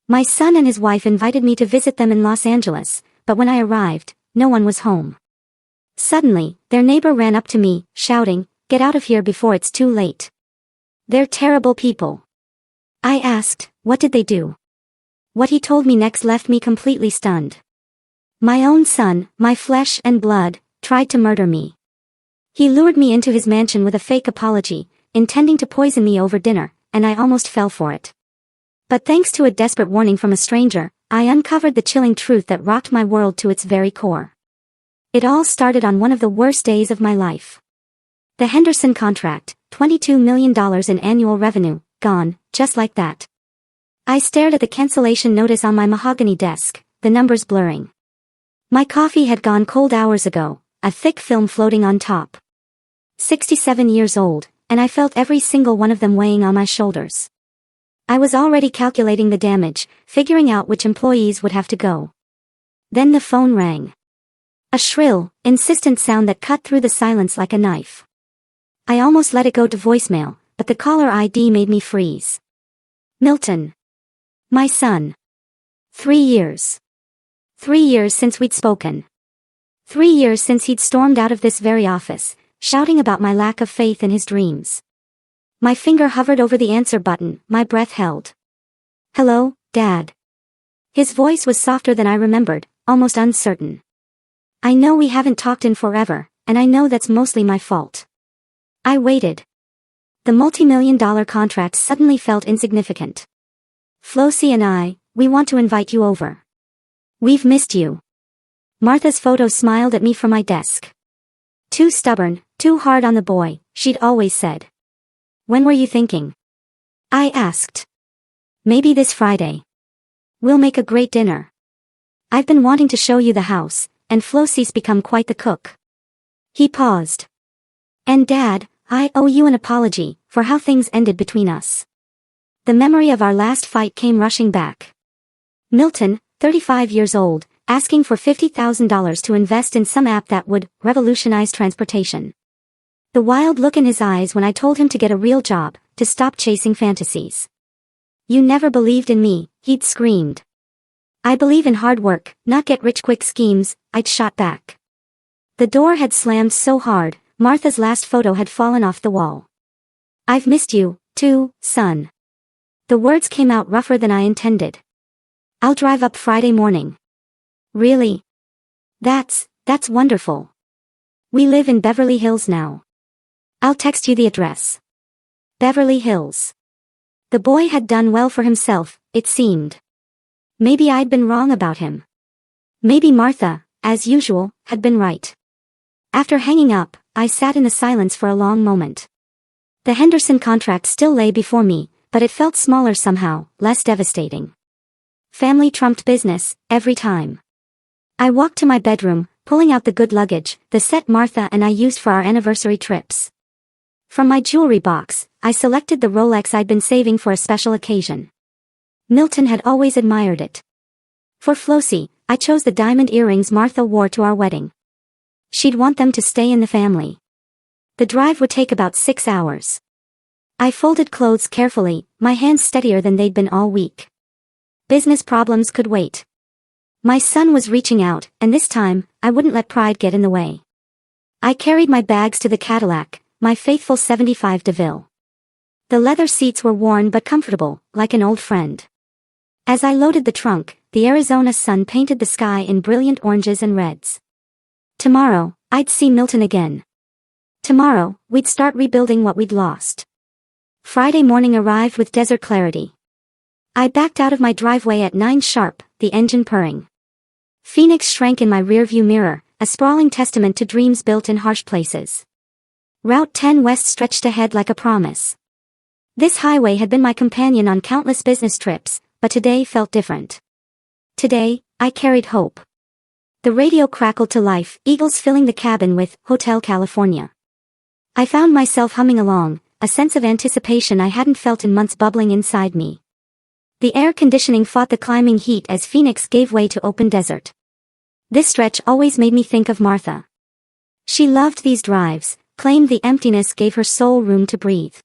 My son and his wife invited me to visit them in Los Angeles, but when I arrived, no one was home. Suddenly, their neighbor ran up to me, shouting, "Get out of here before it's too late." They're terrible people. I asked, what did they do? What he told me next left me completely stunned. My own son, my flesh and blood, tried to murder me. He lured me into his mansion with a fake apology, intending to poison me over dinner, and I almost fell for it. But thanks to a desperate warning from a stranger, I uncovered the chilling truth that rocked my world to its very core. It all started on one of the worst days of my life. The Henderson contract, $22 million in annual revenue, gone, just like that. I stared at the cancellation notice on my mahogany desk, the numbers blurring. My coffee had gone cold hours ago, a thick film floating on top. 67 years old, and I felt every single one of them weighing on my shoulders. I was already calculating the damage, figuring out which employees would have to go. Then the phone rang. A shrill, insistent sound that cut through the silence like a knife. I almost let it go to voicemail, but the caller ID made me freeze. Milton. My son. 3 years. 3 years since we'd spoken. 3 years since he'd stormed out of this very office, shouting about my lack of faith in his dreams. My finger hovered over the answer button, my breath held. "Hello, Dad." His voice was softer than I remembered, almost uncertain. "I know we haven't talked in forever, and I know that's mostly my fault." I waited. The multi-million-dollar contract suddenly felt insignificant. "Flossie and we want to invite you over. We've missed you." Martha's photo smiled at me from my desk. "Too stubborn, too hard on the boy," she'd always said. "When were you thinking?" I asked. "Maybe this Friday. We'll make a great dinner. I've been wanting to show you the house, and Flossie's become quite the cook." He paused. "And Dad, I owe you an apology for how things ended between us." The memory of our last fight came rushing back. Milton, 35 years old, asking for $50,000 to invest in some app that would revolutionize transportation. The wild look in his eyes when I told him to get a real job, to stop chasing fantasies. "You never believed in me," he'd screamed. "I believe in hard work, not get-rich-quick schemes," I'd shot back. The door had slammed so hard, Martha's last photo had fallen off the wall. "I've missed you, too, son." The words came out rougher than I intended. "I'll drive up Friday morning." "Really? That's wonderful. We live in Beverly Hills now. I'll text you the address." Beverly Hills. The boy had done well for himself, it seemed. Maybe I'd been wrong about him. Maybe Martha, as usual, had been right. After hanging up, I sat in the silence for a long moment. The Henderson contract still lay before me, but it felt smaller somehow, less devastating. Family trumped business, every time. I walked to my bedroom, pulling out the good luggage, the set Martha and I used for our anniversary trips. From my jewelry box, I selected the Rolex I'd been saving for a special occasion. Milton had always admired it. For Flossie, I chose the diamond earrings Martha wore to our wedding. She'd want them to stay in the family. The drive would take about 6 hours. I folded clothes carefully, my hands steadier than they'd been all week. Business problems could wait. My son was reaching out, and this time, I wouldn't let pride get in the way. I carried my bags to the Cadillac, my faithful 75 DeVille. The leather seats were worn but comfortable, like an old friend. As I loaded the trunk, the Arizona sun painted the sky in brilliant oranges and reds. Tomorrow, I'd see Milton again. Tomorrow, we'd start rebuilding what we'd lost. Friday morning arrived with desert clarity. I backed out of my driveway at 9 sharp, the engine purring. Phoenix shrank in my rearview mirror, a sprawling testament to dreams built in harsh places. Route 10 West stretched ahead like a promise. This highway had been my companion on countless business trips, but today felt different. Today, I carried hope. The radio crackled to life, eagles filling the cabin with Hotel California. I found myself humming along, a sense of anticipation I hadn't felt in months bubbling inside me. The air conditioning fought the climbing heat as Phoenix gave way to open desert. This stretch always made me think of Martha. She loved these drives, claimed the emptiness gave her soul room to breathe.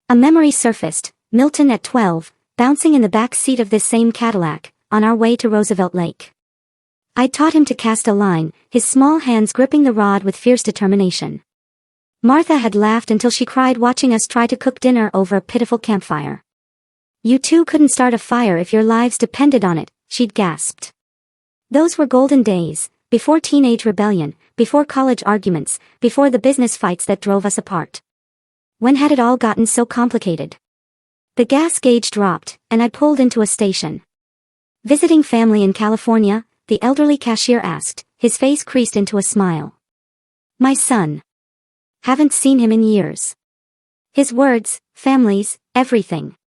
A memory surfaced, Milton at 12, bouncing in the back seat of this same Cadillac, on our way to Roosevelt Lake. I'd taught him to cast a line, his small hands gripping the rod with fierce determination. Martha had laughed until she cried watching us try to cook dinner over a pitiful campfire. "You two couldn't start a fire if your lives depended on it," she'd gasped. Those were golden days, before teenage rebellion, before college arguments, before the business fights that drove us apart. When had it all gotten so complicated? The gas gauge dropped, and I pulled into a station. "Visiting family in California?" the elderly cashier asked, his face creased into a smile. "My son. Haven't seen him in years." His words, families, everything.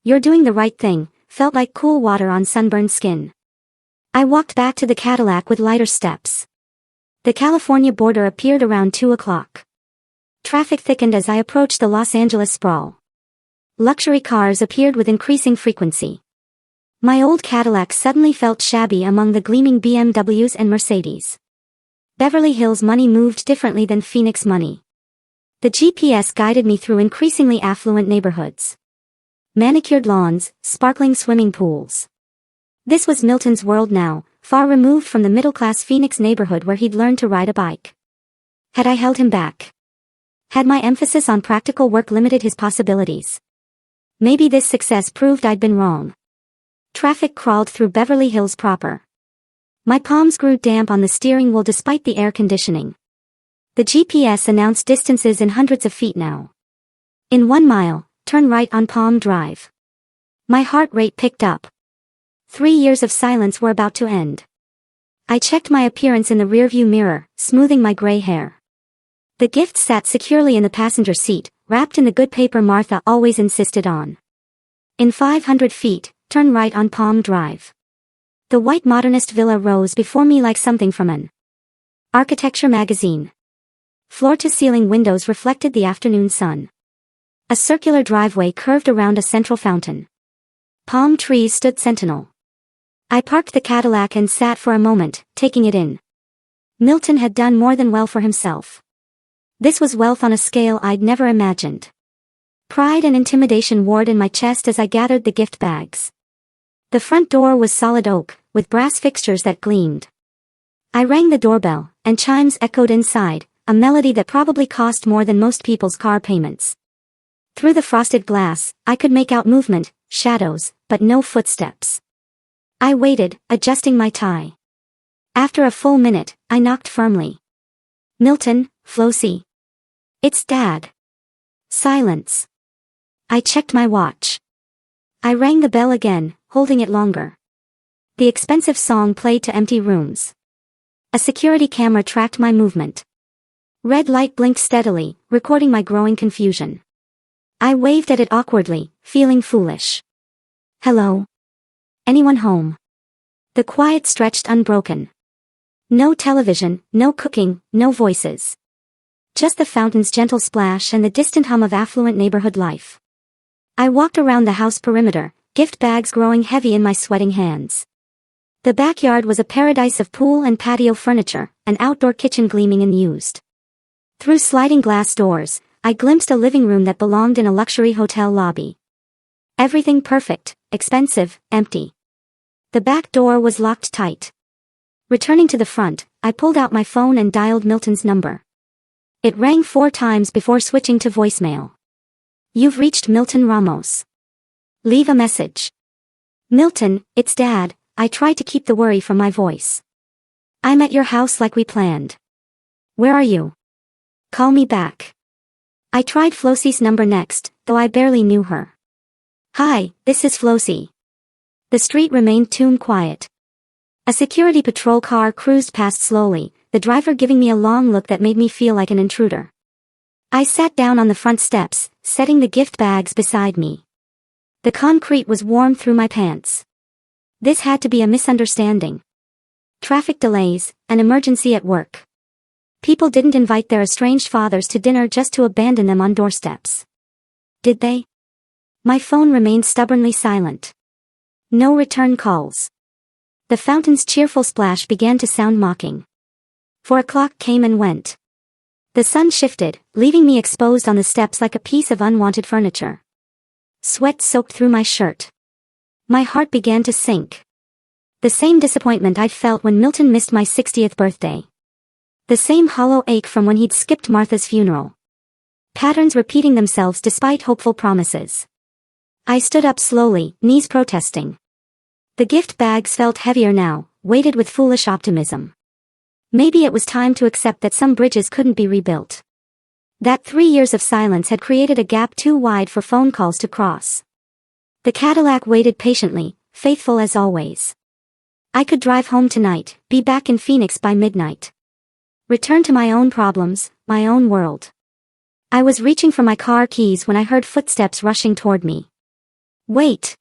"You're doing the right thing," felt like cool water on sunburned skin. I walked back to the Cadillac with lighter steps. The California border appeared around 2 o'clock. Traffic thickened as I approached the Los Angeles sprawl. Luxury cars appeared with increasing frequency. My old Cadillac suddenly felt shabby among the gleaming BMWs and Mercedes. Beverly Hills money moved differently than Phoenix money. The GPS guided me through increasingly affluent neighborhoods. Manicured lawns, sparkling swimming pools. This was Milton's world now, far removed from the middle-class Phoenix neighborhood where he'd learned to ride a bike. Had I held him back? Had my emphasis on practical work limited his possibilities? Maybe this success proved I'd been wrong. Traffic crawled through Beverly Hills proper. My palms grew damp on the steering wheel despite the air conditioning. The GPS announced distances in hundreds of feet now. In 1 mile, turn right on Palm Drive. My heart rate picked up. 3 years of silence were about to end. I checked my appearance in the rearview mirror, smoothing my gray hair. The gift sat securely in the passenger seat, wrapped in the good paper Martha always insisted on. In 500 feet, turn right on Palm Drive. The white modernist villa rose before me like something from an architecture magazine. Floor-to-ceiling windows reflected the afternoon sun. A circular driveway curved around a central fountain. Palm trees stood sentinel. I parked the Cadillac and sat for a moment, taking it in. Milton had done more than well for himself. This was wealth on a scale I'd never imagined. Pride and intimidation warred in my chest as I gathered the gift bags. The front door was solid oak, with brass fixtures that gleamed. I rang the doorbell, and chimes echoed inside, a melody that probably cost more than most people's car payments. Through the frosted glass, I could make out movement, shadows, but no footsteps. I waited, adjusting my tie. After a full minute, I knocked firmly. "Milton, Flossie." "It's Dad." Silence. I checked my watch. I rang the bell again, holding it longer. The expensive song played to empty rooms. A security camera tracked my movement. Red light blinked steadily, recording my growing confusion. I waved at it awkwardly, feeling foolish. "Hello? Anyone home?" The quiet stretched unbroken. No television, no cooking, no voices. Just the fountain's gentle splash and the distant hum of affluent neighborhood life. I walked around the house perimeter, gift bags growing heavy in my sweating hands. The backyard was a paradise of pool and patio furniture, an outdoor kitchen gleaming and used. Through sliding glass doors, I glimpsed a living room that belonged in a luxury hotel lobby. Everything perfect, expensive, empty. The back door was locked tight. Returning to the front, I pulled out my phone and dialed Milton's number. It rang 4 times before switching to voicemail. "You've reached Milton Ramos. Leave a message." "Milton, it's Dad," I tried to keep the worry from my voice. "I'm at your house like we planned. Where are you? Call me back." I tried Flossie's number next, though I barely knew her. "Hi, this is Flossie." The street remained tomb quiet. A security patrol car cruised past slowly, the driver giving me a long look that made me feel like an intruder. I sat down on the front steps, setting the gift bags beside me. The concrete was warm through my pants. This had to be a misunderstanding. Traffic delays, an emergency at work. People didn't invite their estranged fathers to dinner just to abandon them on doorsteps. Did they? My phone remained stubbornly silent. No return calls. The fountain's cheerful splash began to sound mocking. 4 o'clock came and went. The sun shifted, leaving me exposed on the steps like a piece of unwanted furniture. Sweat soaked through my shirt. My heart began to sink. The same disappointment I'd felt when Milton missed my 60th birthday. The same hollow ache from when he'd skipped Martha's funeral. Patterns repeating themselves despite hopeful promises. I stood up slowly, knees protesting. The gift bags felt heavier now, weighted with foolish optimism. Maybe it was time to accept that some bridges couldn't be rebuilt. That 3 years of silence had created a gap too wide for phone calls to cross. The Cadillac waited patiently, faithful as always. I could drive home tonight, be back in Phoenix by midnight. Return to my own problems, my own world. I was reaching for my car keys when I heard footsteps rushing toward me. Wait!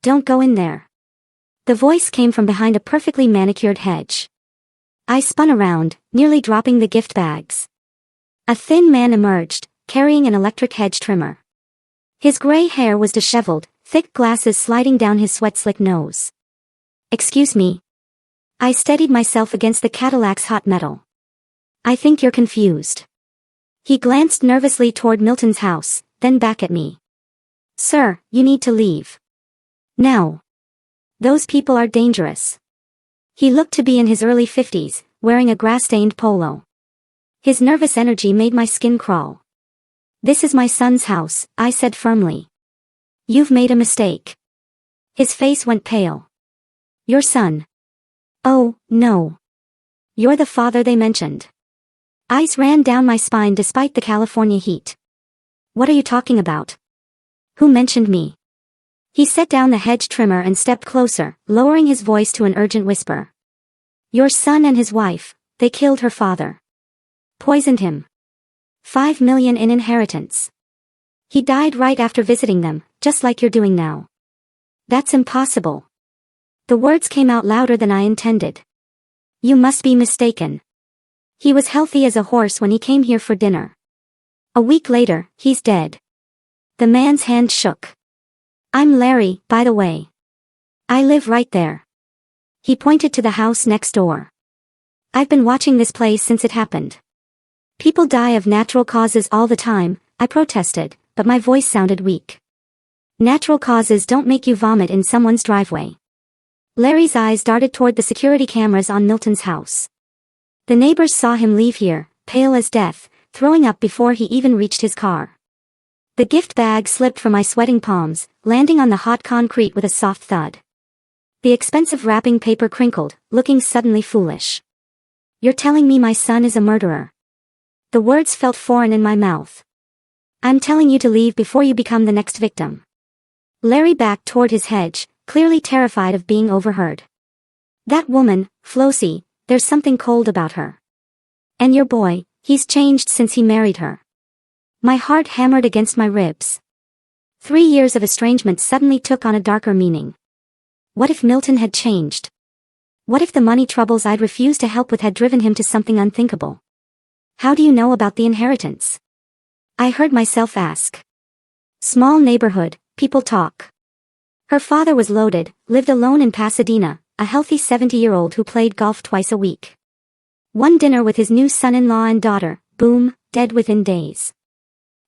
Don't go in there. The voice came from behind a perfectly manicured hedge. I spun around, nearly dropping the gift bags. A thin man emerged, carrying an electric hedge trimmer. His gray hair was disheveled, thick glasses sliding down his sweat-slick nose. Excuse me. I steadied myself against the Cadillac's hot metal. I think you're confused. He glanced nervously toward Milton's house, then back at me. Sir, you need to leave. Now. Those people are dangerous. He looked to be in his early 50s, wearing a grass-stained polo. His nervous energy made my skin crawl. This is my son's house, I said firmly. You've made a mistake. His face went pale. Your son. Oh, no. You're the father they mentioned. Ice ran down my spine despite the California heat. What are you talking about? Who mentioned me? He set down the hedge trimmer and stepped closer, lowering his voice to an urgent whisper. Your son and his wife, they killed her father. Poisoned him. 5 million in inheritance. He died right after visiting them, just like you're doing now. That's impossible. The words came out louder than I intended. You must be mistaken. He was healthy as a horse when he came here for dinner. A week later, he's dead. The man's hand shook. I'm Larry, by the way. I live right there. He pointed to the house next door. I've been watching this place since it happened. People die of natural causes all the time, I protested, but my voice sounded weak. Natural causes don't make you vomit in someone's driveway. Larry's eyes darted toward the security cameras on Milton's house. The neighbors saw him leave here, pale as death, throwing up before he even reached his car. The gift bag slipped from my sweating palms, landing on the hot concrete with a soft thud. The expensive wrapping paper crinkled, looking suddenly foolish. You're telling me my son is a murderer. The words felt foreign in my mouth. I'm telling you to leave before you become the next victim. Larry backed toward his hedge, clearly terrified of being overheard. That woman, Flossie, there's something cold about her. And your boy, he's changed since he married her. My heart hammered against my ribs. 3 years of estrangement suddenly took on a darker meaning. What if Milton had changed? What if the money troubles I'd refused to help with had driven him to something unthinkable? How do you know about the inheritance? I heard myself ask. Small neighborhood, people talk. Her father was loaded, lived alone in Pasadena, a healthy 70-year-old who played golf twice a week. One dinner with his new son-in-law and daughter, boom, dead within days.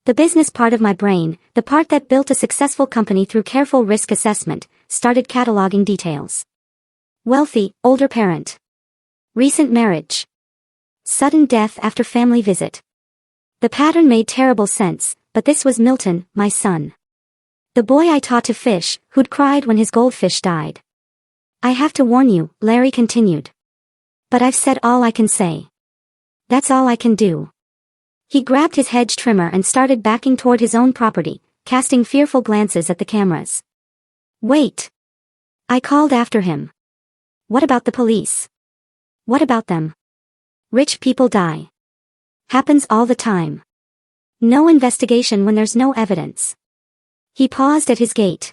The business part of my brain, the part that built a successful company through careful risk assessment, started cataloging details. Wealthy, older parent. Recent marriage. Sudden death after family visit. The pattern made terrible sense, but this was Milton, my son. The boy I taught to fish, who'd cried when his goldfish died. I have to warn you, Larry continued. But I've said all I can say. That's all I can do. He grabbed his hedge trimmer and started backing toward his own property, casting fearful glances at the cameras. Wait! I called after him. What about the police? What about them? Rich people die. Happens all the time. No investigation when there's no evidence. He paused at his gate.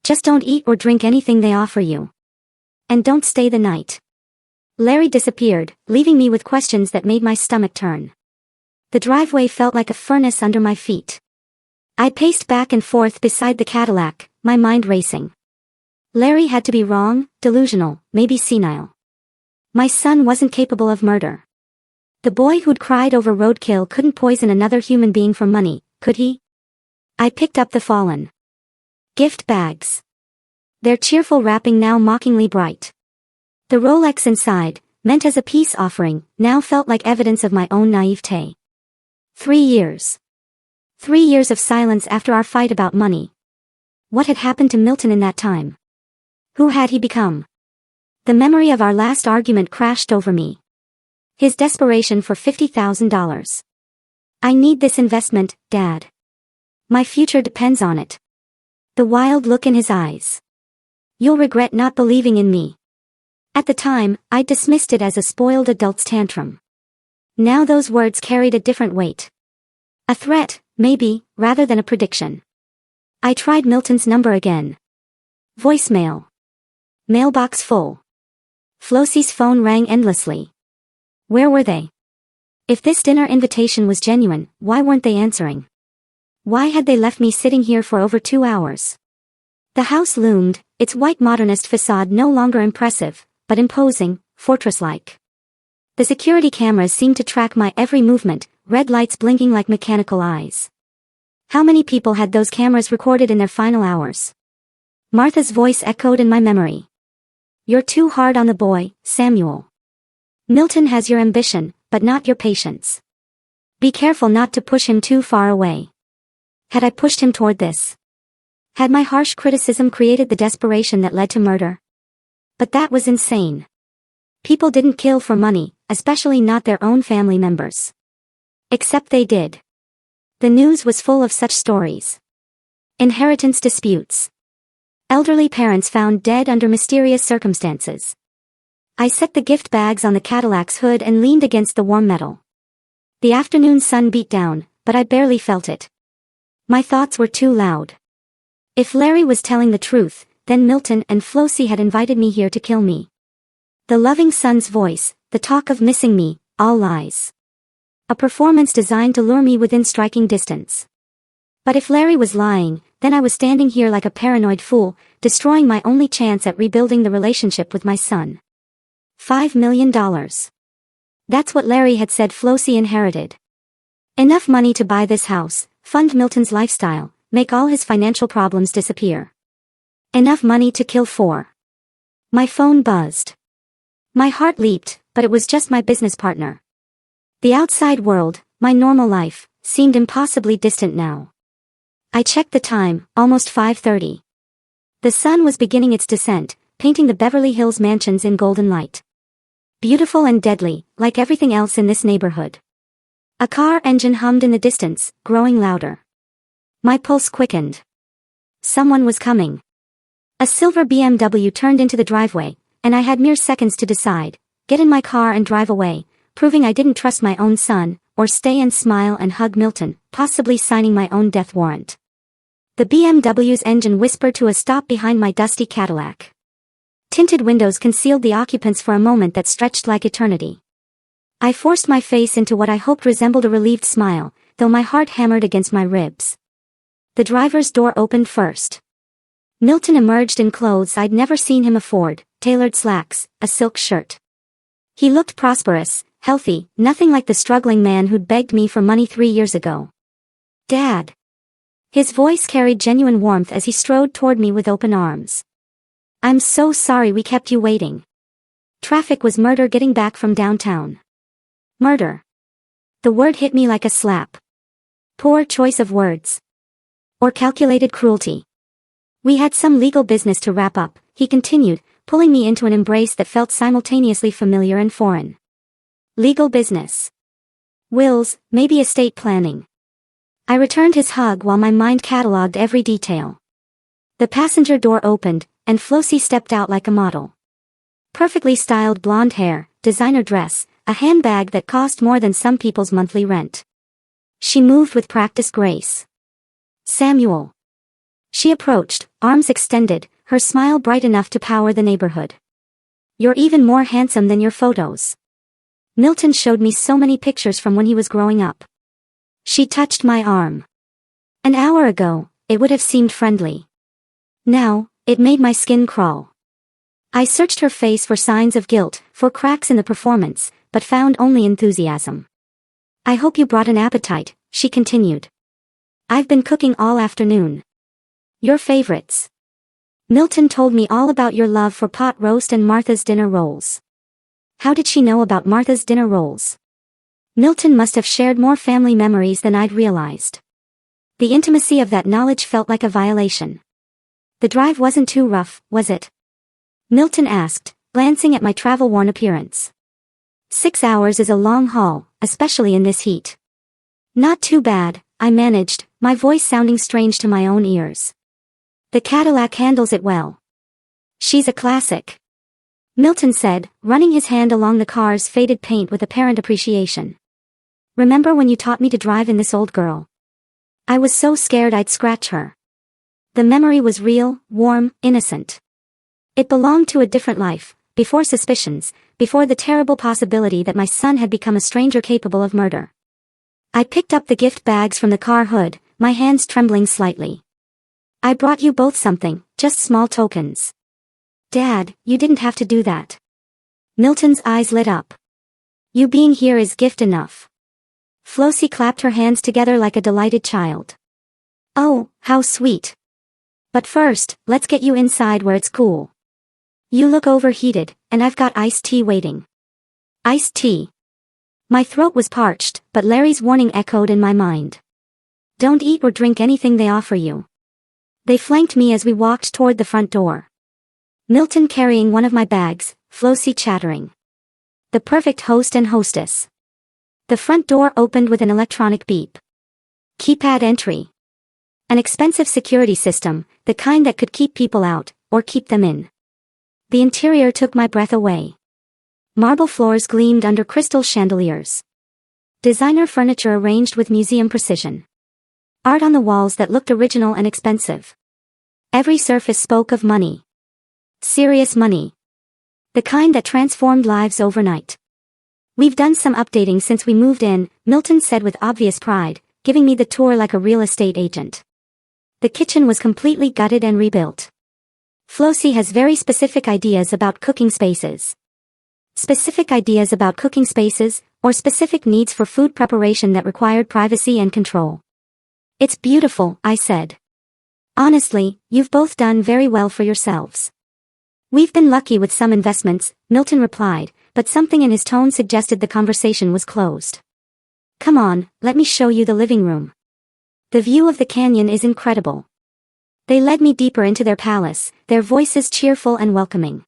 Just don't eat or drink anything they offer you. And don't stay the night. Larry disappeared, leaving me with questions that made my stomach turn. The driveway felt like a furnace under my feet. I paced back and forth beside the Cadillac, my mind racing. Larry had to be wrong, delusional, maybe senile. My son wasn't capable of murder. The boy who'd cried over roadkill couldn't poison another human being for money, could he? I picked up the fallen gift bags. their cheerful wrapping now mockingly bright. The Rolex inside, meant as a peace offering, now felt like evidence of my own naivete. 3 years. 3 years of silence after our fight about money. What had happened to Milton in that time? Who had he become? The memory of our last argument crashed over me. His desperation for $50,000. I need this investment, Dad. My future depends on it. The wild look in his eyes. You'll regret not believing in me. At the time, I dismissed it as a spoiled adult's tantrum. Now those words carried a different weight. A threat, maybe, rather than a prediction. I tried Milton's number again. Voicemail. Mailbox full. Flosie's phone rang endlessly. Where were they? If this dinner invitation was genuine, why weren't they answering? Why had they left me sitting here for over 2 hours? The house loomed, its white modernist facade no longer impressive, but imposing, fortress-like. The security cameras seemed to track my every movement, red lights blinking like mechanical eyes. How many people had those cameras recorded in their final hours? Martha's voice echoed in my memory. You're too hard on the boy, Samuel. Milton has your ambition, but not your patience. Be careful not to push him too far away. Had I pushed him toward this? Had my harsh criticism created the desperation that led to murder? But that was insane. People didn't kill for money, especially not their own family members. Except they did. The news was full of such stories. Inheritance disputes. Elderly parents found dead under mysterious circumstances. I set the gift bags on the Cadillac's hood and leaned against the warm metal. The afternoon sun beat down, but I barely felt it. My thoughts were too loud. If Larry was telling the truth, then Milton and Flosie had invited me here to kill me. The loving son's voice, the talk of missing me, all lies. A performance designed to lure me within striking distance. But if Larry was lying, then I was standing here like a paranoid fool, destroying my only chance at rebuilding the relationship with my son. $5 million. That's what Larry had said Flosie inherited. Enough money to buy this house, fund Milton's lifestyle, make all his financial problems disappear. Enough money to kill 4. My phone buzzed. My heart leaped, but it was just my business partner. The outside world, my normal life, seemed impossibly distant now. I checked the time, almost 5:30. The sun was beginning its descent, painting the Beverly Hills mansions in golden light. Beautiful and deadly, like everything else in this neighborhood. A car engine hummed in the distance, growing louder. My pulse quickened. Someone was coming. A silver BMW turned into the driveway, and I had mere seconds to decide, get in my car and drive away, proving I didn't trust my own son, or stay and smile and hug Milton, possibly signing my own death warrant. The BMW's engine whispered to a stop behind my dusty Cadillac. Tinted windows concealed the occupants for a moment that stretched like eternity. I forced my face into what I hoped resembled a relieved smile, though my heart hammered against my ribs. The driver's door opened first. Milton emerged in clothes I'd never seen him afford, tailored slacks, a silk shirt. He looked prosperous, healthy, nothing like the struggling man who'd begged me for money 3 years ago. Dad. His voice carried genuine warmth as he strode toward me with open arms. I'm so sorry we kept you waiting. Traffic was murder getting back from downtown. Murder. The word hit me like a slap. Poor choice of words. Or calculated cruelty. We had some legal business to wrap up, he continued, pulling me into an embrace that felt simultaneously familiar and foreign. Legal business. Wills, maybe estate planning. I returned his hug while my mind catalogued every detail. The passenger door opened, and Flosie stepped out like a model. Perfectly styled blonde hair, designer dress, a handbag that cost more than some people's monthly rent. She moved with practiced grace. Samuel. She approached, arms extended, her smile bright enough to power the neighborhood. You're even more handsome than your photos. Milton showed me so many pictures from when he was growing up. She touched my arm. An hour ago, it would have seemed friendly. Now, it made my skin crawl. I searched her face for signs of guilt, for cracks in the performance, but found only enthusiasm. I hope you brought an appetite, she continued. I've been cooking all afternoon. Your favorites. Milton told me all about your love for pot roast and Martha's dinner rolls. How did she know about Martha's dinner rolls? Milton must have shared more family memories than I'd realized. The intimacy of that knowledge felt like a violation. The drive wasn't too rough, was it? Milton asked, glancing at my travel-worn appearance. 6 hours is a long haul, especially in this heat. Not too bad, I managed, my voice sounding strange to my own ears. The Cadillac handles it well. She's a classic. Milton said, running his hand along the car's faded paint with apparent appreciation. Remember when you taught me to drive in this old girl? I was so scared I'd scratch her. The memory was real, warm, innocent. It belonged to a different life, before suspicions, before the terrible possibility that my son had become a stranger capable of murder. I picked up the gift bags from the car hood, my hands trembling slightly. I brought you both something, just small tokens. Dad, you didn't have to do that. Milton's eyes lit up. You being here is gift enough. Flossie clapped her hands together like a delighted child. Oh, how sweet. But first, let's get you inside where it's cool. You look overheated, and I've got iced tea waiting. Iced tea. My throat was parched, but Larry's warning echoed in my mind. Don't eat or drink anything they offer you. They flanked me as we walked toward the front door. Milton carrying one of my bags, Flossie chattering. The perfect host and hostess. The front door opened with an electronic beep. Keypad entry. An expensive security system, the kind that could keep people out, or keep them in. The interior took my breath away. Marble floors gleamed under crystal chandeliers. Designer furniture arranged with museum precision. Art on the walls that looked original and expensive. Every surface spoke of money. Serious money. The kind that transformed lives overnight. We've done some updating since we moved in, Milton said with obvious pride, giving me the tour like a real estate agent. The kitchen was completely gutted and rebuilt. Flossie has very specific ideas about cooking spaces. Specific ideas about cooking spaces, or specific needs for food preparation that required privacy and control. It's beautiful, I said. Honestly, you've both done very well for yourselves. We've been lucky with some investments, Milton replied, but something in his tone suggested the conversation was closed. Come on, let me show you the living room. The view of the canyon is incredible. They led me deeper into their palace, their voices cheerful and welcoming.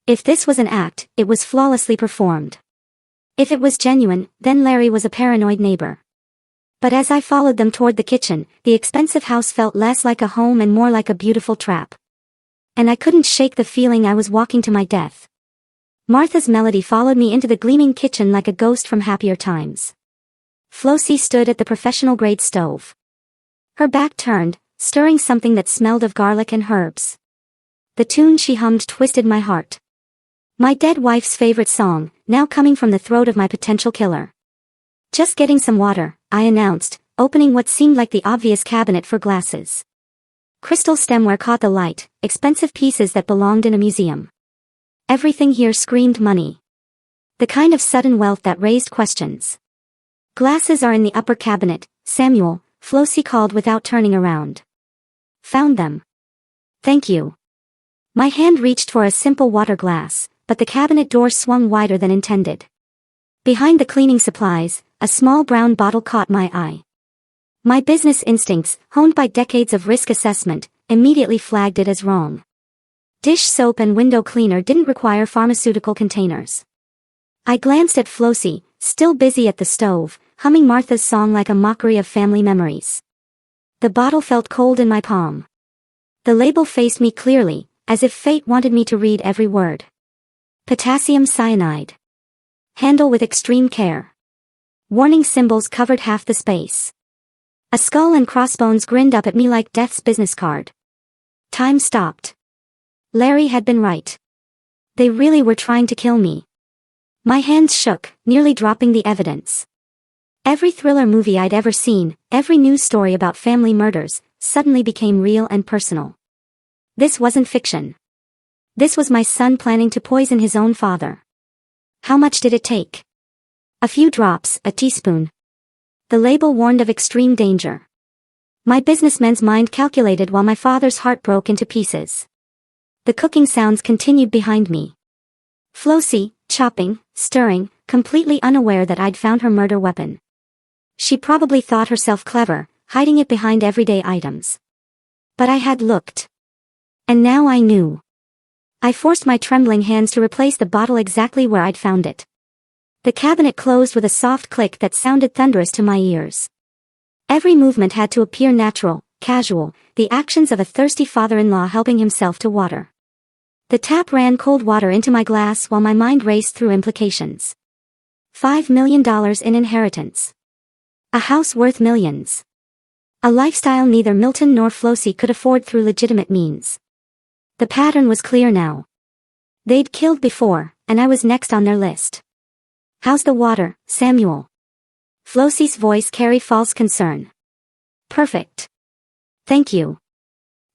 If this was an act, it was flawlessly performed. If it was genuine, then Larry was a paranoid neighbor. But as I followed them toward the kitchen, the expensive house felt less like a home and more like a beautiful trap. And I couldn't shake the feeling I was walking to my death. Martha's melody followed me into the gleaming kitchen like a ghost from happier times. Flossie stood at the professional-grade stove. Her back turned, stirring something that smelled of garlic and herbs. The tune she hummed twisted my heart. My dead wife's favorite song, now coming from the throat of my potential killer. Just getting some water, I announced, opening what seemed like the obvious cabinet for glasses. Crystal stemware caught the light, expensive pieces that belonged in a museum. Everything here screamed money. The kind of sudden wealth that raised questions. Glasses are in the upper cabinet, Samuel, Flossie called without turning around. Found them. Thank you. My hand reached for a simple water glass, but the cabinet door swung wider than intended. Behind the cleaning supplies, a small brown bottle caught my eye. My business instincts, honed by decades of risk assessment, immediately flagged it as wrong. Dish soap and window cleaner didn't require pharmaceutical containers. I glanced at Flossie, still busy at the stove, humming Martha's song like a mockery of family memories. The bottle felt cold in my palm. The label faced me clearly, as if fate wanted me to read every word. Potassium cyanide. Handle with extreme care. Warning symbols covered half the space. A skull and crossbones grinned up at me like death's business card. Time stopped. Larry had been right. They really were trying to kill me. My hands shook, nearly dropping the evidence. Every thriller movie I'd ever seen, every news story about family murders, suddenly became real and personal. This wasn't fiction. This was my son planning to poison his own father. How much did it take? A few drops, a teaspoon. The label warned of extreme danger. My businessman's mind calculated while my father's heart broke into pieces. The cooking sounds continued behind me. Flossie, chopping, stirring, completely unaware that I'd found her murder weapon. She probably thought herself clever, hiding it behind everyday items. But I had looked. And now I knew. I forced my trembling hands to replace the bottle exactly where I'd found it. The cabinet closed with a soft click that sounded thunderous to my ears. Every movement had to appear natural, casual, the actions of a thirsty father-in-law helping himself to water. The tap ran cold water into my glass while my mind raced through implications. $5 million in inheritance. A house worth millions. A lifestyle neither Milton nor Flossie could afford through legitimate means. The pattern was clear now. They'd killed before, and I was next on their list. How's the water, Samuel? Flossie's voice carried false concern. Perfect. Thank you.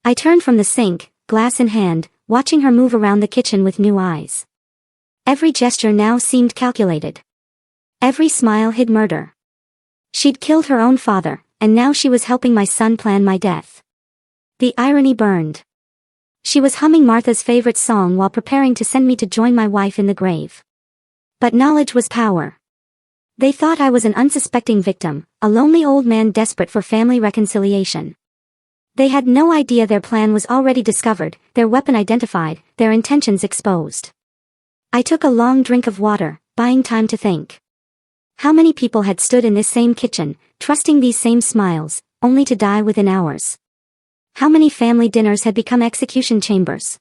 I turned from the sink, glass in hand, watching her move around the kitchen with new eyes. Every gesture now seemed calculated. Every smile hid murder. She'd killed her own father, and now she was helping my son plan my death. The irony burned. She was humming Martha's favorite song while preparing to send me to join my wife in the grave. But knowledge was power. They thought I was an unsuspecting victim, a lonely old man desperate for family reconciliation. They had no idea their plan was already discovered, their weapon identified, their intentions exposed. I took a long drink of water, buying time to think. How many people had stood in this same kitchen, trusting these same smiles, only to die within hours? How many family dinners had become execution chambers?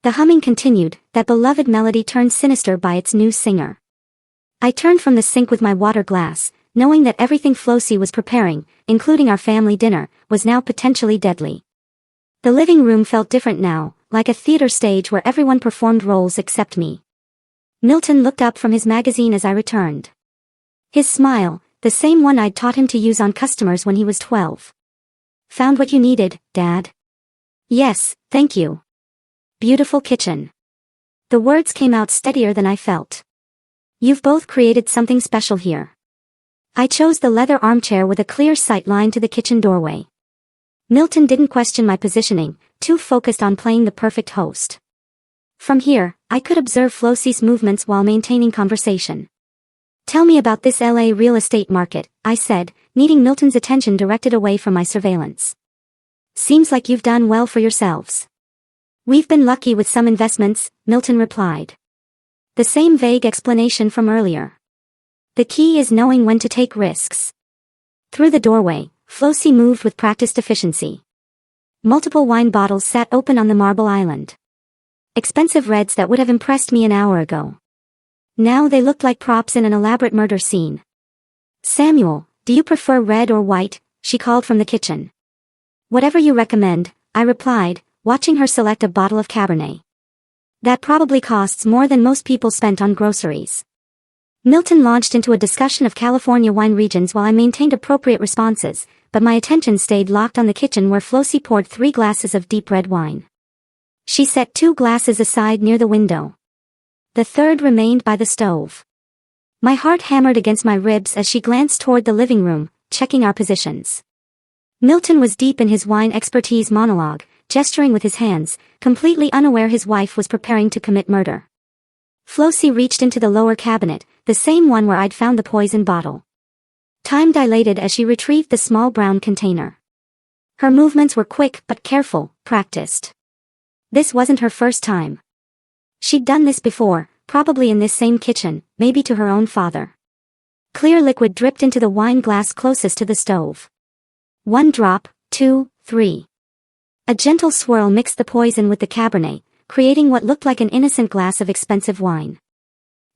The humming continued, that beloved melody turned sinister by its new singer. I turned from the sink with my water glass, knowing that everything Flossie was preparing, including our family dinner, was now potentially deadly. The living room felt different now, like a theater stage where everyone performed roles except me. Milton looked up from his magazine as I returned. His smile, the same one I'd taught him to use on customers when he was 12. Found what you needed, Dad? Yes, thank you. Beautiful kitchen. The words came out steadier than I felt. You've both created something special here. I chose the leather armchair with a clear sight line to the kitchen doorway. Milton didn't question my positioning, too focused on playing the perfect host. From here, I could observe Flossie's movements while maintaining conversation. Tell me about this LA real estate market, I said, needing Milton's attention directed away from my surveillance. Seems like you've done well for yourselves. We've been lucky with some investments, Milton replied. The same vague explanation from earlier. The key is knowing when to take risks. Through the doorway, Flossie moved with practiced efficiency. Multiple wine bottles sat open on the marble island. Expensive reds that would have impressed me an hour ago. Now they looked like props in an elaborate murder scene. Samuel, do you prefer red or white? She called from the kitchen. Whatever you recommend, I replied, watching her select a bottle of Cabernet. That probably costs more than most people spent on groceries. Milton launched into a discussion of California wine regions while I maintained appropriate responses, but my attention stayed locked on the kitchen where Flossie poured 3 glasses of deep red wine. She set 2 glasses aside near the window. The third remained by the stove. My heart hammered against my ribs as she glanced toward the living room, checking our positions. Milton was deep in his wine expertise monologue, gesturing with his hands, completely unaware his wife was preparing to commit murder. Flossie reached into the lower cabinet, the same one where I'd found the poison bottle. Time dilated as she retrieved the small brown container. Her movements were quick but careful, practiced. This wasn't her first time. She'd done this before, probably in this same kitchen, maybe to her own father. Clear liquid dripped into the wine glass closest to the stove. 1 drop, 2, 3. A gentle swirl mixed the poison with the Cabernet, creating what looked like an innocent glass of expensive wine.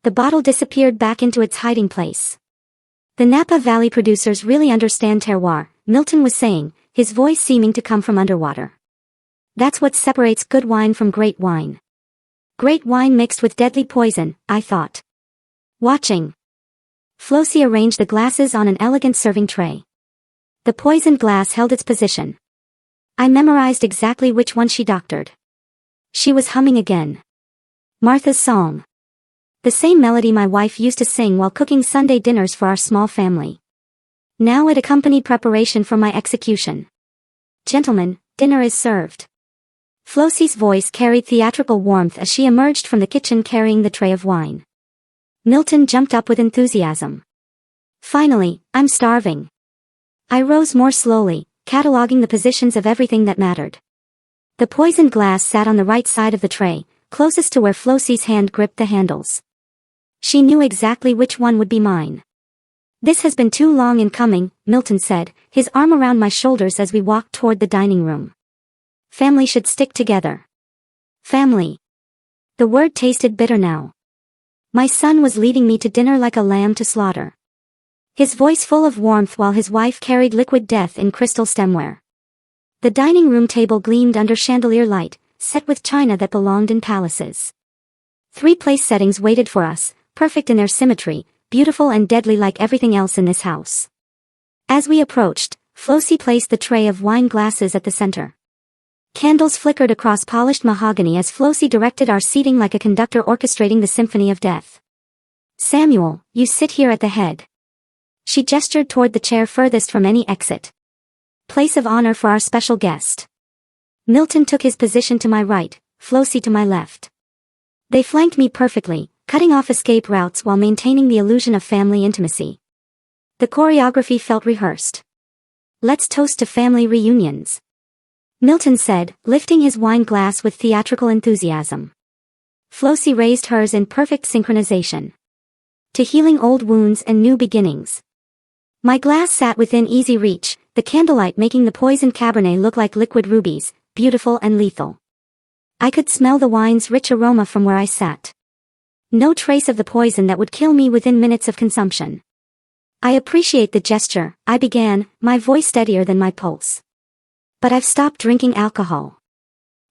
The bottle disappeared back into its hiding place. The Napa Valley producers really understand terroir, Milton was saying, his voice seeming to come from underwater. That's what separates good wine from great wine. Great wine mixed with deadly poison, I thought. Watching. Flossie arranged the glasses on an elegant serving tray. The poisoned glass held its position. I memorized exactly which one she doctored. She was humming again. Martha's song. The same melody my wife used to sing while cooking Sunday dinners for our small family. Now it accompanied preparation for my execution. Gentlemen, dinner is served. Flossie's voice carried theatrical warmth as she emerged from the kitchen carrying the tray of wine. Milton jumped up with enthusiasm. Finally, I'm starving. I rose more slowly, cataloging the positions of everything that mattered. The poisoned glass sat on the right side of the tray, closest to where Flossie's hand gripped the handles. She knew exactly which one would be mine. This has been too long in coming, Milton said, his arm around my shoulders as we walked toward the dining room. Family should stick together. Family. The word tasted bitter now. My son was leading me to dinner like a lamb to slaughter. His voice full of warmth while his wife carried liquid death in crystal stemware. The dining room table gleamed under chandelier light, set with china that belonged in palaces. 3 place settings waited for us, perfect in their symmetry, beautiful and deadly like everything else in this house. As we approached, Flossie placed the tray of wine glasses at the center. Candles flickered across polished mahogany as Flossie directed our seating like a conductor orchestrating the symphony of death. Samuel, you sit here at the head. She gestured toward the chair furthest from any exit. Place of honor for our special guest. Milton took his position to my right, Flossie to my left. They flanked me perfectly, cutting off escape routes while maintaining the illusion of family intimacy. The choreography felt rehearsed. Let's toast to family reunions, Milton said, lifting his wine glass with theatrical enthusiasm. Flossie raised hers in perfect synchronization. To healing old wounds and new beginnings. My glass sat within easy reach, the candlelight making the poisoned Cabernet look like liquid rubies, beautiful and lethal. I could smell the wine's rich aroma from where I sat. No trace of the poison that would kill me within minutes of consumption. I appreciate the gesture, I began, my voice steadier than my pulse. But I've stopped drinking alcohol.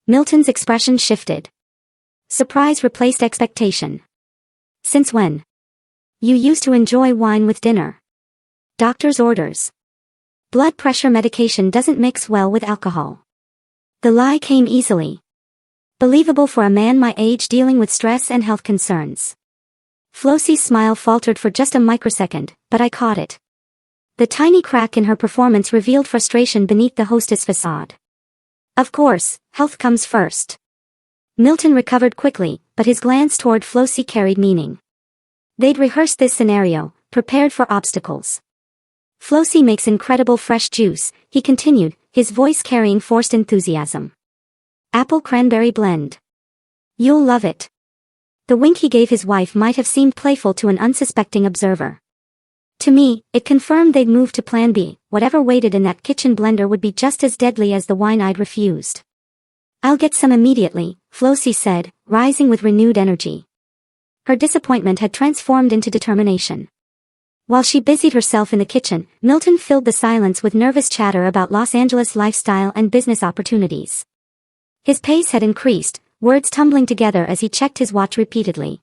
Milton's expression shifted. Surprise replaced expectation. Since when? You used to enjoy wine with dinner. Doctor's orders. Blood pressure medication doesn't mix well with alcohol. The lie came easily. Believable for a man my age dealing with stress and health concerns. Flossie's smile faltered for just a microsecond, but I caught it. The tiny crack in her performance revealed frustration beneath the hostess facade. Of course, health comes first. Milton recovered quickly, but his glance toward Flossie carried meaning. They'd rehearsed this scenario, prepared for obstacles. Flossie makes incredible fresh juice, he continued, his voice carrying forced enthusiasm. Apple cranberry blend. You'll love it. The wink he gave his wife might have seemed playful to an unsuspecting observer. To me, it confirmed they'd moved to Plan B, whatever waited in that kitchen blender would be just as deadly as the wine I'd refused. I'll get some immediately, Flossie said, rising with renewed energy. Her disappointment had transformed into determination. While she busied herself in the kitchen, Milton filled the silence with nervous chatter about Los Angeles lifestyle and business opportunities. His pace had increased, words tumbling together as he checked his watch repeatedly.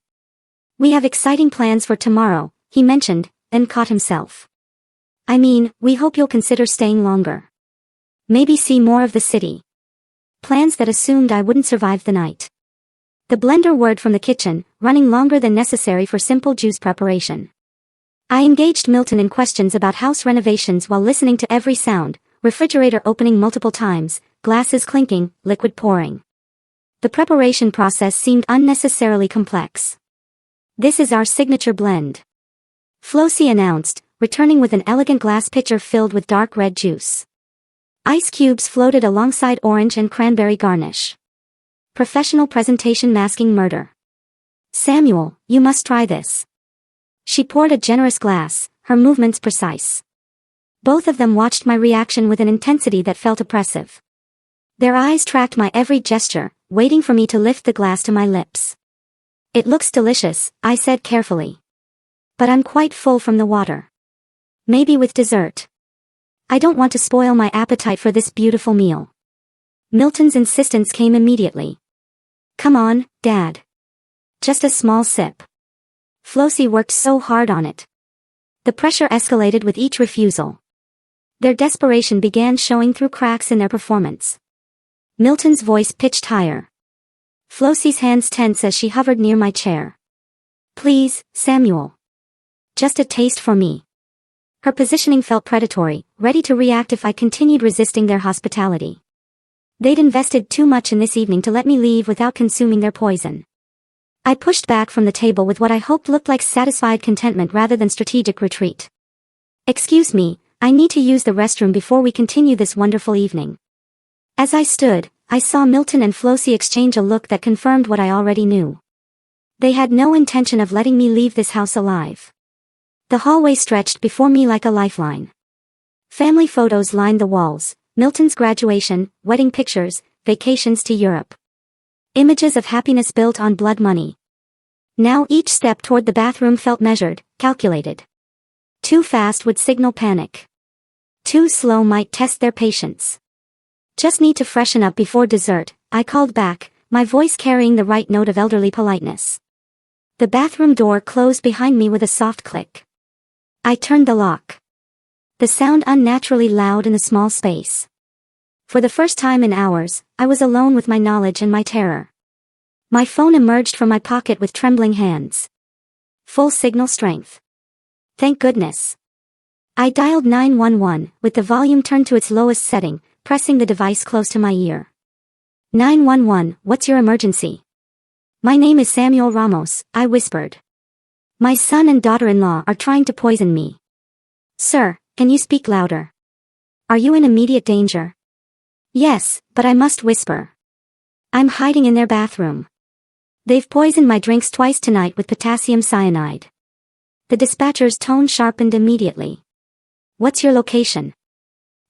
We have exciting plans for tomorrow, he mentioned, then caught himself. I mean, we hope you'll consider staying longer. Maybe see more of the city. Plans that assumed I wouldn't survive the night. The blender whirred from the kitchen, running longer than necessary for simple juice preparation. I engaged Milton in questions about house renovations while listening to every sound, refrigerator opening multiple times, glasses clinking, liquid pouring. The preparation process seemed unnecessarily complex. This is our signature blend, Flossie announced, returning with an elegant glass pitcher filled with dark red juice. Ice cubes floated alongside orange and cranberry garnish. Professional presentation masking murder. Samuel, you must try this. She poured a generous glass, her movements precise. Both of them watched my reaction with an intensity that felt oppressive. Their eyes tracked my every gesture, waiting for me to lift the glass to my lips. It looks delicious, I said carefully. But I'm quite full from the water. Maybe with dessert. I don't want to spoil my appetite for this beautiful meal. Milton's insistence came immediately. Come on, Dad. Just a small sip. Flossie worked so hard on it. The pressure escalated with each refusal. Their desperation began showing through cracks in their performance. Milton's voice pitched higher. Flossie's hands tense as she hovered near my chair. Please, Samuel. Just a taste for me. Her positioning felt predatory, ready to react if I continued resisting their hospitality. They'd invested too much in this evening to let me leave without consuming their poison. I pushed back from the table with what I hoped looked like satisfied contentment rather than strategic retreat. "Excuse me, I need to use the restroom before we continue this wonderful evening." As I stood, I saw Milton and Flossie exchange a look that confirmed what I already knew. They had no intention of letting me leave this house alive. The hallway stretched before me like a lifeline. Family photos lined the walls, Milton's graduation, wedding pictures, vacations to Europe. Images of happiness built on blood money. Now each step toward the bathroom felt measured, calculated. Too fast would signal panic. Too slow might test their patience. "Just need to freshen up before dessert," I called back, my voice carrying the right note of elderly politeness. The bathroom door closed behind me with a soft click. I turned the lock. The sound unnaturally loud in the small space. For the first time in hours, I was alone with my knowledge and my terror. My phone emerged from my pocket with trembling hands. Full signal strength. Thank goodness. I dialed 911, with the volume turned to its lowest setting, pressing the device close to my ear. 911, what's your emergency? My name is Samuel Ramos, I whispered. My son and daughter-in-law are trying to poison me. Sir, can you speak louder? Are you in immediate danger? Yes, but I must whisper. I'm hiding in their bathroom. They've poisoned my drinks twice tonight with potassium cyanide. The dispatcher's tone sharpened immediately. What's your location?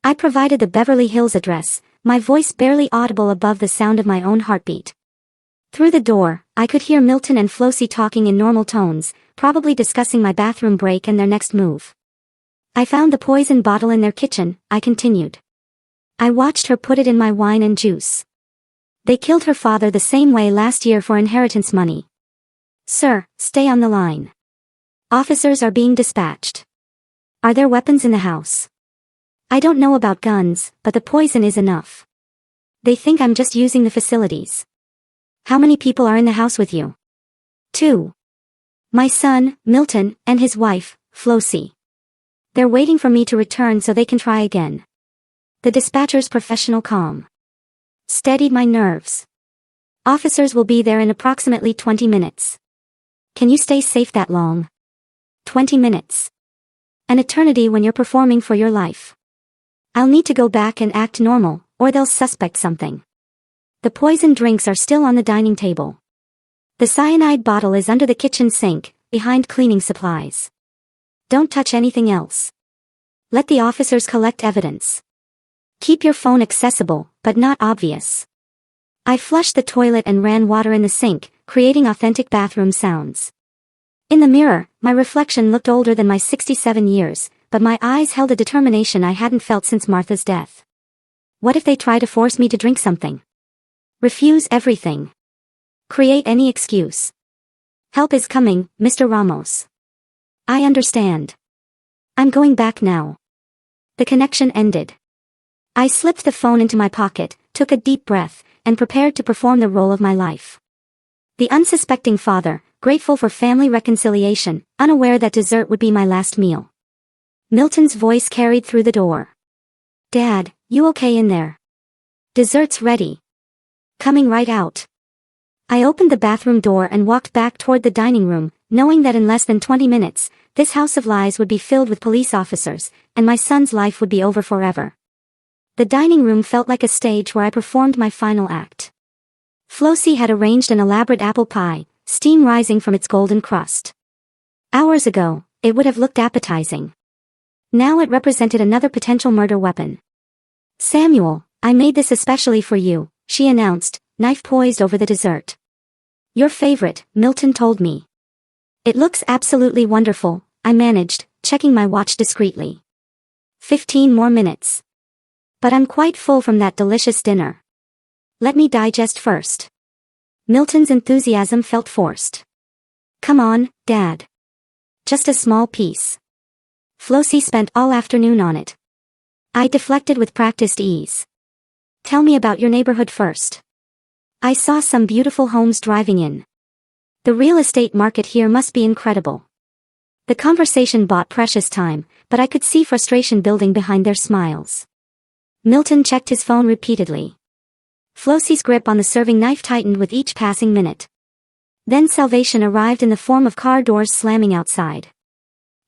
I provided the Beverly Hills address, my voice barely audible above the sound of my own heartbeat. Through the door, I could hear Milton and Flossie talking in normal tones, probably discussing my bathroom break and their next move. I found the poison bottle in their kitchen, I continued. I watched her put it in my wine and juice. They killed her father the same way last year for inheritance money. Sir, stay on the line. Officers are being dispatched. Are there weapons in the house? I don't know about guns, but the poison is enough. They think I'm just using the facilities. How many people are in the house with you? 2. My son, Milton, and his wife, Flossie. They're waiting for me to return so they can try again. The dispatcher's professional calm steadied my nerves. Officers will be there in approximately 20 minutes. Can you stay safe that long? 20 minutes. An eternity when you're performing for your life. I'll need to go back and act normal, or they'll suspect something. The poison drinks are still on the dining table. The cyanide bottle is under the kitchen sink, behind cleaning supplies. Don't touch anything else. Let the officers collect evidence. Keep your phone accessible, but not obvious. I flushed the toilet and ran water in the sink, creating authentic bathroom sounds. In the mirror, my reflection looked older than my 67 years, but my eyes held a determination I hadn't felt since Martha's death. What if they try to force me to drink something? Refuse everything. Create any excuse. Help is coming, Mr. Ramos. I understand. I'm going back now. The connection ended. I slipped the phone into my pocket, took a deep breath, and prepared to perform the role of my life. The unsuspecting father, grateful for family reconciliation, unaware that dessert would be my last meal. Milton's voice carried through the door. Dad, you okay in there? Dessert's ready. Coming right out. I opened the bathroom door and walked back toward the dining room, knowing that in less than 20 minutes, this house of lies would be filled with police officers, and my son's life would be over forever. The dining room felt like a stage where I performed my final act. Flossie had arranged an elaborate apple pie, steam rising from its golden crust. Hours ago, it would have looked appetizing. Now it represented another potential murder weapon. Samuel, I made this especially for you, she announced, knife poised over the dessert. Your favorite, Milton told me. It looks absolutely wonderful, I managed, checking my watch discreetly. 15 more minutes. But I'm quite full from that delicious dinner. Let me digest first. Milton's enthusiasm felt forced. Come on, Dad. Just a small piece. Flossie spent all afternoon on it. I deflected with practiced ease. Tell me about your neighborhood first. I saw some beautiful homes driving in. The real estate market here must be incredible. The conversation bought precious time, but I could see frustration building behind their smiles. Milton checked his phone repeatedly. Flossy's grip on the serving knife tightened with each passing minute. Then salvation arrived in the form of car doors slamming outside.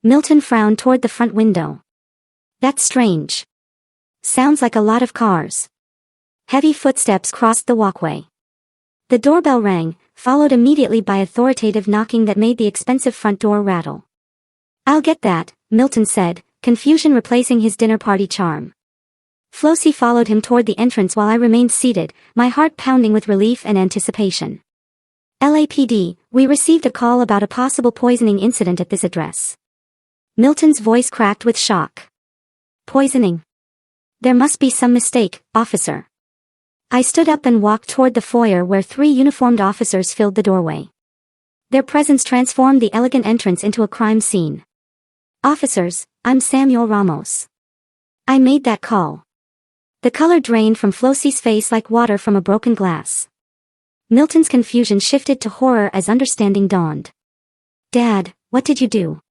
Milton frowned toward the front window. That's strange. Sounds like a lot of cars. Heavy footsteps crossed the walkway. The doorbell rang, followed immediately by authoritative knocking that made the expensive front door rattle. I'll get that, Milton said, confusion replacing his dinner party charm. Flossie followed him toward the entrance while I remained seated, my heart pounding with relief and anticipation. LAPD, we received a call about a possible poisoning incident at this address. Milton's voice cracked with shock. Poisoning? There must be some mistake, officer. I stood up and walked toward the foyer where 3 uniformed officers filled the doorway. Their presence transformed the elegant entrance into a crime scene. Officers, I'm Samuel Ramos. I made that call. The color drained from Flossie's face like water from a broken glass. Milton's confusion shifted to horror as understanding dawned. Dad, what did you do?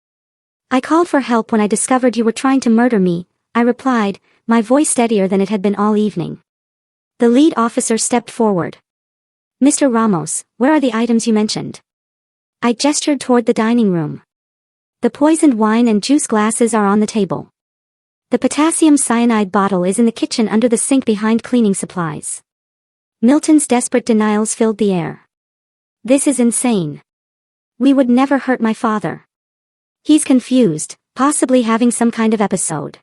I called for help when I discovered you were trying to murder me, I replied, my voice steadier than it had been all evening. The lead officer stepped forward. Mr. Ramos, where are the items you mentioned? I gestured toward the dining room. The poisoned wine and juice glasses are on the table. The potassium cyanide bottle is in the kitchen under the sink behind cleaning supplies. Milton's desperate denials filled the air. This is insane. We would never hurt my father. He's confused, possibly having some kind of episode.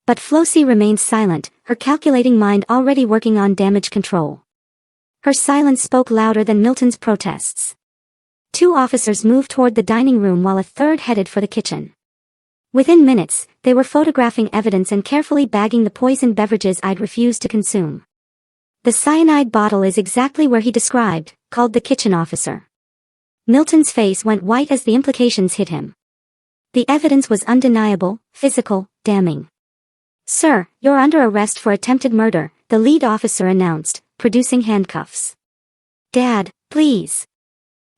But Flossie remained silent, her calculating mind already working on damage control. Her silence spoke louder than Milton's protests. 2 officers moved toward the dining room while a third headed for the kitchen. Within minutes, they were photographing evidence and carefully bagging the poisoned beverages I'd refused to consume. The cyanide bottle is exactly where he described, called the kitchen officer. Milton's face went white as the implications hit him. The evidence was undeniable, physical, damning. Sir, you're under arrest for attempted murder, the lead officer announced, producing handcuffs. Dad, please.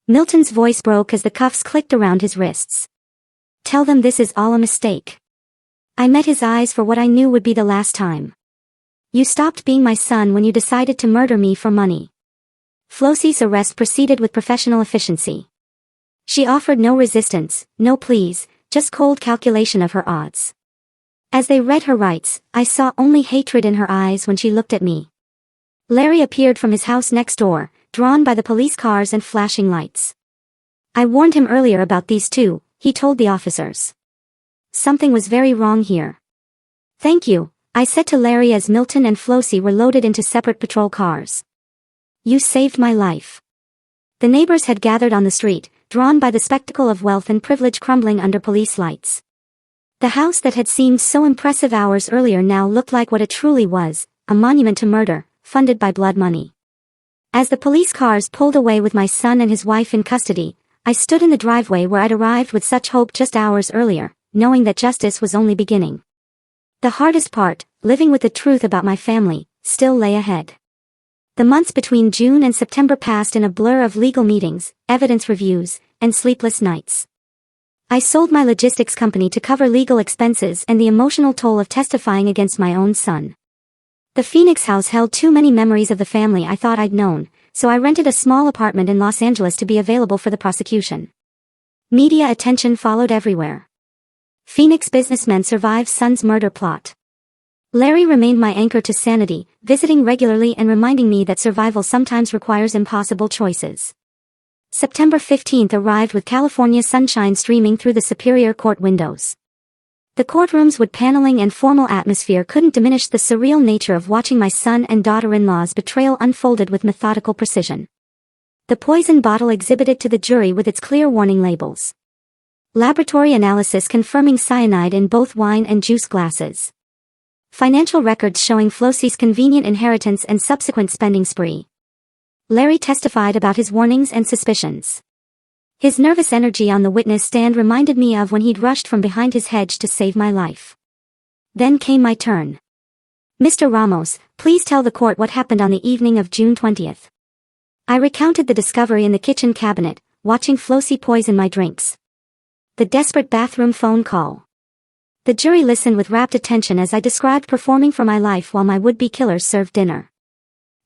Milton's voice broke as the cuffs clicked around his wrists. Tell them this is all a mistake. I met his eyes for what I knew would be the last time. You stopped being my son when you decided to murder me for money. Flossie's arrest proceeded with professional efficiency. She offered no resistance, no pleas, just cold calculation of her odds. As they read her rights, I saw only hatred in her eyes when she looked at me. Larry appeared from his house next door, drawn by the police cars and flashing lights. I warned him earlier about these 2, he told the officers. Something was very wrong here. Thank you, I said to Larry as Milton and Flossie were loaded into separate patrol cars. You saved my life. The neighbors had gathered on the street, drawn by the spectacle of wealth and privilege crumbling under police lights. The house that had seemed so impressive hours earlier now looked like what it truly was, a monument to murder, funded by blood money. As the police cars pulled away with my son and his wife in custody, I stood in the driveway where I'd arrived with such hope just hours earlier, knowing that justice was only beginning. The hardest part, living with the truth about my family, still lay ahead. The months between June and September passed in a blur of legal meetings, evidence reviews, and sleepless nights. I sold my logistics company to cover legal expenses and the emotional toll of testifying against my own son. The Phoenix house held too many memories of the family I thought I'd known, so I rented a small apartment in Los Angeles to be available for the prosecution. Media attention followed everywhere. Phoenix businessmen survive son's murder plot. Larry remained my anchor to sanity, visiting regularly and reminding me that survival sometimes requires impossible choices. September 15th arrived with California sunshine streaming through the Superior Court windows. The courtroom's wood paneling and formal atmosphere couldn't diminish the surreal nature of watching my son and daughter-in-law's betrayal unfolded with methodical precision. The poison bottle exhibited to the jury with its clear warning labels. Laboratory analysis confirming cyanide in both wine and juice glasses. Financial records showing Flossie's convenient inheritance and subsequent spending spree. Larry testified about his warnings and suspicions. His nervous energy on the witness stand reminded me of when he'd rushed from behind his hedge to save my life. Then came my turn. Mr. Ramos, please tell the court what happened on the evening of June 20th. I recounted the discovery in the kitchen cabinet, watching Flossie poison my drinks. The desperate bathroom phone call. The jury listened with rapt attention as I described performing for my life while my would-be killers served dinner.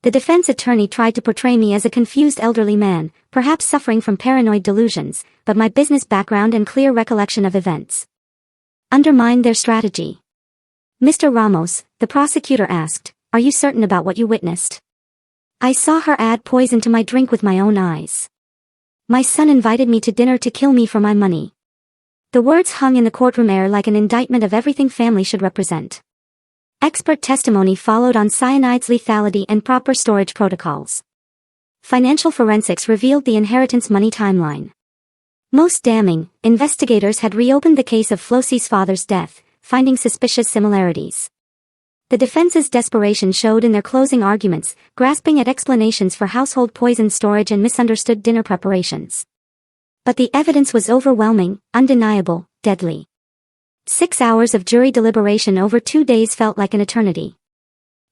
The defense attorney tried to portray me as a confused elderly man, perhaps suffering from paranoid delusions, but my business background and clear recollection of events undermined their strategy. "Mr. Ramos," the prosecutor asked, "are you certain about what you witnessed?" "I saw her add poison to my drink with my own eyes. My son invited me to dinner to kill me for my money." The words hung in the courtroom air like an indictment of everything family should represent. Expert testimony followed on cyanide's lethality and proper storage protocols. Financial forensics revealed the inheritance money timeline. Most damning, investigators had reopened the case of Flossy's father's death, finding suspicious similarities. The defense's desperation showed in their closing arguments, grasping at explanations for household poison storage and misunderstood dinner preparations. But the evidence was overwhelming, undeniable, deadly. 6 hours of jury deliberation over 2 days felt like an eternity.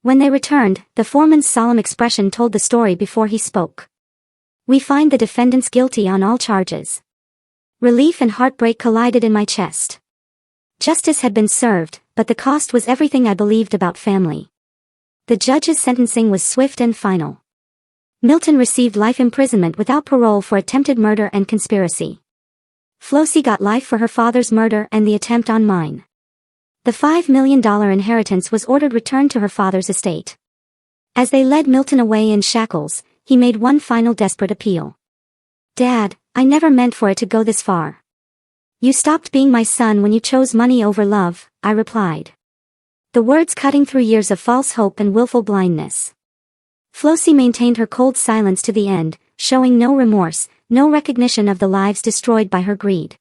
When they returned, the foreman's solemn expression told the story before he spoke. "We find the defendants guilty on all charges." Relief and heartbreak collided in my chest. Justice had been served, but the cost was everything I believed about family. The judge's sentencing was swift and final. Milton received life imprisonment without parole for attempted murder and conspiracy. Flossy got life for her father's murder and the attempt on mine. The $5 million inheritance was ordered returned to her father's estate. As they led Milton away in shackles, he made one final desperate appeal. "Dad, I never meant for it to go this far." "You stopped being my son when you chose money over love," I replied. The words cutting through years of false hope and willful blindness. Flossy maintained her cold silence to the end, showing no remorse, no recognition of the lives destroyed by her greed.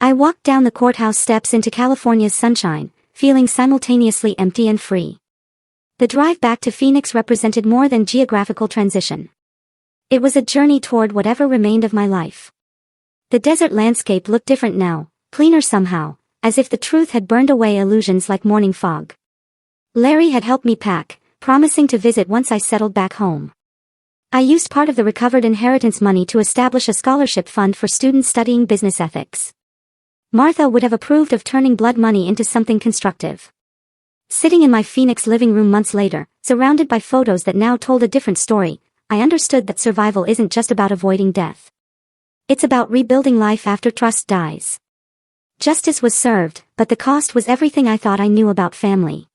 I walked down the courthouse steps into California's sunshine, feeling simultaneously empty and free. The drive back to Phoenix represented more than geographical transition. It was a journey toward whatever remained of my life. The desert landscape looked different now, cleaner somehow, as if the truth had burned away illusions like morning fog. Larry had helped me pack, promising to visit once I settled back home. I used part of the recovered inheritance money to establish a scholarship fund for students studying business ethics. Martha would have approved of turning blood money into something constructive. Sitting in my Phoenix living room months later, surrounded by photos that now told a different story, I understood that survival isn't just about avoiding death. It's about rebuilding life after trust dies. Justice was served, but the cost was everything I thought I knew about family.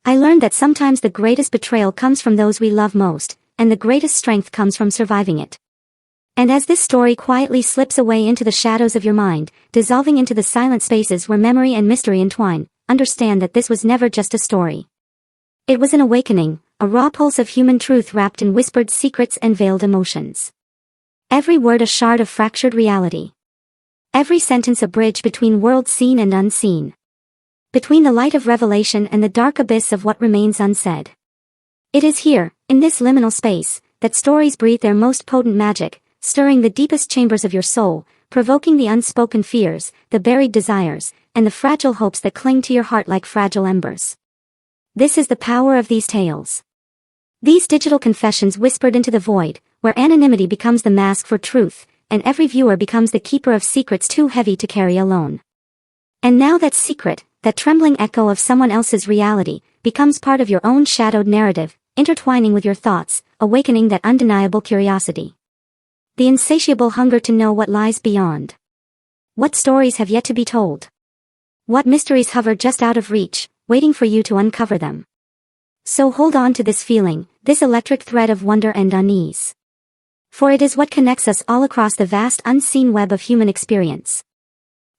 I learned that sometimes the greatest betrayal comes from those we love most, and the greatest strength comes from surviving it. And as this story quietly slips away into the shadows of your mind, dissolving into the silent spaces where memory and mystery entwine, understand that this was never just a story. It was an awakening, a raw pulse of human truth wrapped in whispered secrets and veiled emotions. Every word a shard of fractured reality. Every sentence a bridge between worlds seen and unseen. Between the light of revelation and the dark abyss of what remains unsaid. It is here, in this liminal space, that stories breathe their most potent magic, stirring the deepest chambers of your soul, provoking the unspoken fears, the buried desires, and the fragile hopes that cling to your heart like fragile embers. This is the power of these tales. These digital confessions whispered into the void, where anonymity becomes the mask for truth, and every viewer becomes the keeper of secrets too heavy to carry alone. And now that secret, that trembling echo of someone else's reality, becomes part of your own shadowed narrative, intertwining with your thoughts, awakening that undeniable curiosity. The insatiable hunger to know what lies beyond. What stories have yet to be told? What mysteries hover just out of reach, waiting for you to uncover them? So hold on to this feeling, this electric thread of wonder and unease. For it is what connects us all across the vast unseen web of human experience.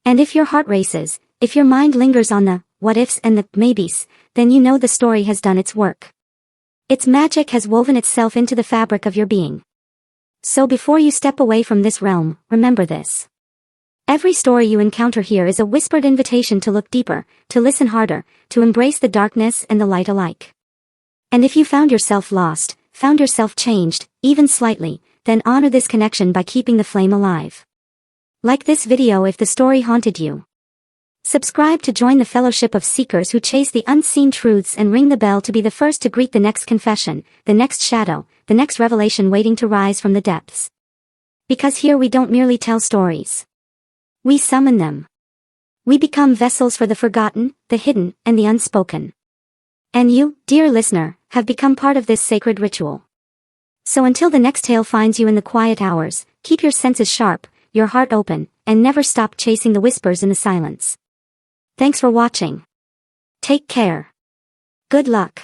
And if your heart races, if your mind lingers on the what-ifs and the maybes, then you know the story has done its work. Its magic has woven itself into the fabric of your being. So before you step away from this realm, remember this. Every story you encounter here is a whispered invitation to look deeper, to listen harder, to embrace the darkness and the light alike. And if you found yourself lost, found yourself changed, even slightly, then honor this connection by keeping the flame alive. Like this video if the story haunted you. Subscribe to join the fellowship of seekers who chase the unseen truths and ring the bell to be the first to greet the next confession, the next shadow, the next revelation waiting to rise from the depths. Because here we don't merely tell stories. We summon them. We become vessels for the forgotten, the hidden, and the unspoken. And you, dear listener, have become part of this sacred ritual. So until the next tale finds you in the quiet hours, keep your senses sharp, your heart open, and never stop chasing the whispers in the silence. Thanks for watching. Take care. Good luck.